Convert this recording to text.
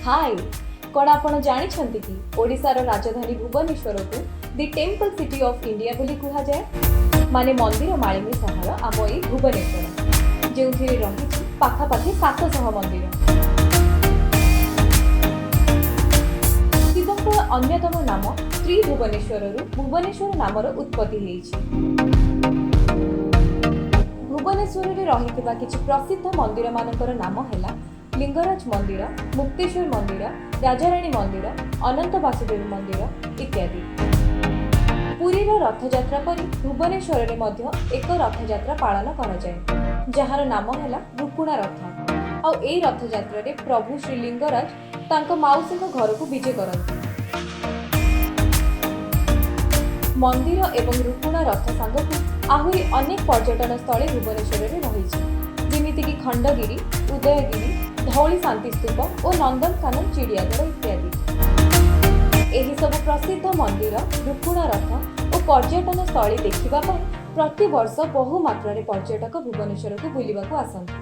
हाय कौन आपण जानिछंती कि ओडिशार राजधानी भुवनेश्वर को दि टेम्पल सिटी ऑफ इंडिया बोली कुहा जाए माने मंदिर मालिनी सहर आम ए भुवनेश्वर जो रही पाखापाखि 700 मंदिर। शिवंक अन्यतम नाम श्री भुवनेश्वर भुवनेश्वर नामर उत्पत्ति होईछि। भुवनेश्वर रे रहितबा किछि प्रसिद्ध मंदिर मानकर नाम हैला लिंगराज मंदिर, मुक्तेश्वर मंदिर, राजाराणी मंदिर, अनंत वासुदेव मंदिर इत्यादि। पुरीर रथयात्रा परि भुवनेश्वर रे मध्य एक रथयात्रा पालन करा जाए जहार नाम हैला रुकुणा रथ। और एई रथयात्रा रे प्रभु श्री लिंगराज तांको माउसी घर को विजे करନ୍ତି। मंदिर एवं रुकुणा रथ सांगकु आहुरी अनेक पर्यटन स्थल भुवनेश्वर रे रहिछि जेमिति कि खंडगिरी, उदयगिरी, धौली शांति स्तूप और नंदनकानन चिड़ियाघर इत्यादि। एही सब प्रसिद्ध मंदिर, रुकुणा रथ और पर्यटन स्थल देखिबा प्रति वर्ष बहु मात्रा रे पर्यटक भुवनेश्वर को बुलिबाकू आसନ୍ତି।